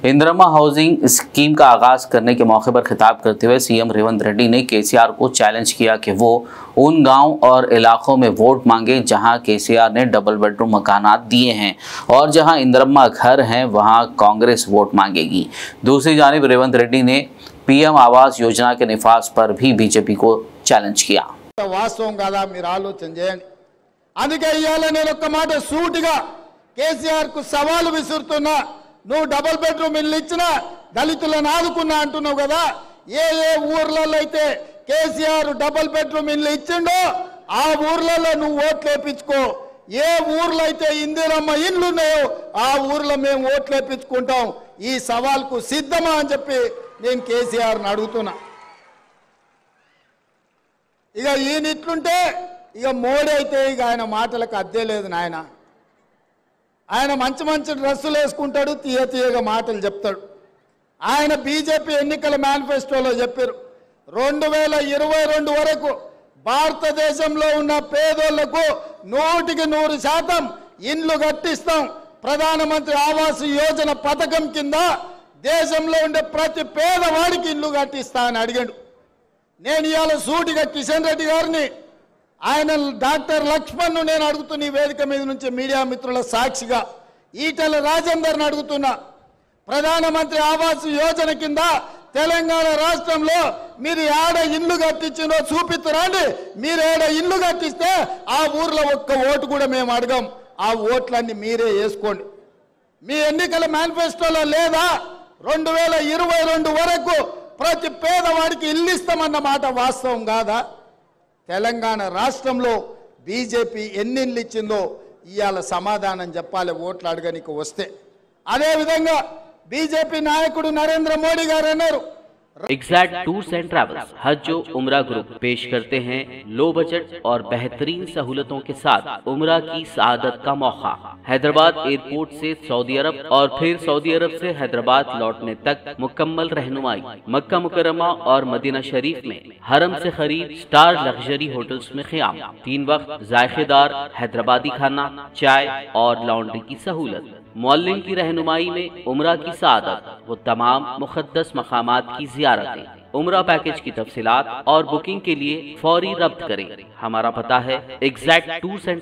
Indiramma housing scheme का आगाज करने के मौके पर खिताब करते हुए सीएम रेवंत रेड्डी ने केसीआर को चैलेंज किया कि वो उन गांव और इलाकों में वोट मांगे जहां केसीआर ने डबल बेडरूम मकानात दिए हैं और जहां इंदिरम्मा घर हैं वहां कांग्रेस वोट मांगेगी। दूसरी जानिब रेवंत रेड्डी ने पीएम आवास योजना के निफाज पर भी बीजेपी को चैलेंज किया। వాస్తవం కాదా మీరు ఆలోచన చేయండి। అందుకే ఇయాల నేను ఒక్క మాట సూటిగా కేసీఆర్ కు సవాలు విసురుతున్నా। నువ్వు డబుల్ బెడ్రూమ్ ఇల్లు ఇచ్చినా దళితులను ఆదుకున్నా అంటున్నావు కదా। ఏ ఊర్లలో అయితే కేసీఆర్ డబుల్ బెడ్రూమ్ ఇల్లు ఇచ్చిండో ఆ ఊర్లలో నువ్వు ఓట్లు వేయించుకో। ఏ ఊర్లో అయితే ఇందిరమ్మ ఇల్లు ఉన్నాయో ఆ ఊర్లో మేము ఓట్లు వేయించుకుంటాం। ఈ సవాల్కు సిద్ధమా అని చెప్పి నేను కేసీఆర్ని అడుగుతున్నా। ఇక ఈయన ఇట్లుంటే ఇక మోడీ అయితే ఇక ఆయన మాటలకు అద్దే లేదు నాయన। ఆయన మంచి మంచి డ్రెస్సులు వేసుకుంటాడు, తీయగా మాటలు చెప్తాడు। ఆయన బీజేపీ ఎన్నికల మేనిఫెస్టోలో చెప్పారు 2022 వరకు భారతదేశంలో ఉన్న పేదోళ్లకు 100% ఇండ్లు కట్టిస్తాం। ప్రధానమంత్రి ఆవాస్ యోజన పథకం కింద దేశంలో ఉండే ప్రతి పేదవాడికి ఇల్లు కట్టిస్తా అని అడిగాడు। నేను ఇవాళ సూటిగా కిషన్ రెడ్డి గారిని ఆయన డాక్టర్ లక్ష్మణ్ను నేను అడుగుతున్న ఈ వేదిక మీద నుంచి మీడియా మిత్రుల సాక్షిగా ఈటెల రాజేందర్ని అడుగుతున్నా। ప్రధానమంత్రి ఆవాస్ యోజన కింద తెలంగాణ రాష్ట్రంలో మీరు ఏడ ఇల్లు కట్టించినో చూపిస్తురండి। మీరు ఏడ ఇల్లు కట్టిస్తే ఆ ఊర్లో ఒక్క ఓటు కూడా మేము అడగం, ఆ ఓట్లన్నీ మీరే వేసుకోండి। మీ ఎన్నికల మేనిఫెస్టోలో లేదా 2022 వరకు ప్రతి పేదవాడికి ఇల్లు ఇస్తామన్న మాట వాస్తవం కాదా? తెలంగాణ రాష్ట్రంలో బీజేపీ ఎన్ని ఇల్లు ఇచ్చిందో ఇవాళ సమాధానం చెప్పాలి ఓట్లు అడగనికి వస్తే। అదేవిధంగా బీజేపీ నాయకుడు నరేంద్ర మోడీ గారు అన్నారు एग्जैक्ट टूर्स एंड ट्रैवल्स हज उम्रा ग्रुप पेश करते हैं लो बजट और बेहतरीन सहूलतों के साथ उम्रा की सआदत का मौका। हैदराबाद एयरपोर्ट से सऊदी अरब और फिर सऊदी अरब से हैदराबाद लौटने तक मुकम्मल रहनुमाई। मक्का मुकर्रमा और मदीना शरीफ में हरम से करीब स्टार लग्जरी होटल्स में क़याम, 3 वक्त जायकेदार हैदराबादी खाना, चाय और लॉन्ड्री की सहूलत। मौल्लिन की रहनुमाई में उम्रा की सआदत वो तमाम मुक़द्दस मकामात की ज़ियारतें। उम्रा पैकेज की तफसीलात और बुकिंग के लिए फौरी रब्त करें। हमारा पता है एग्जैक्ट टूर्स एंड